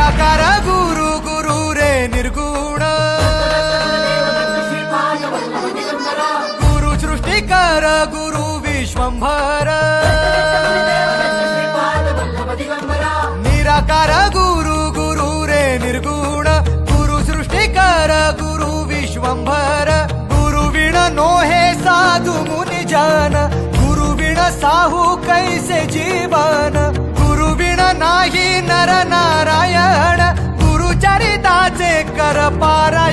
निराकार गुरु गुरु रे निर्गुण गुरु सृष्टिकर गुरु विश्वंभर निराकार गुरु गुरु रे निर्गुण गुरु सृष्टिकर गुरु विश्वंभर गुरु विण नोहे साधु मुनि जन गुरु विण साहू कैसे जीवन गुरु विण नाही नर नारायण गुरु चरिताचे कर पारायण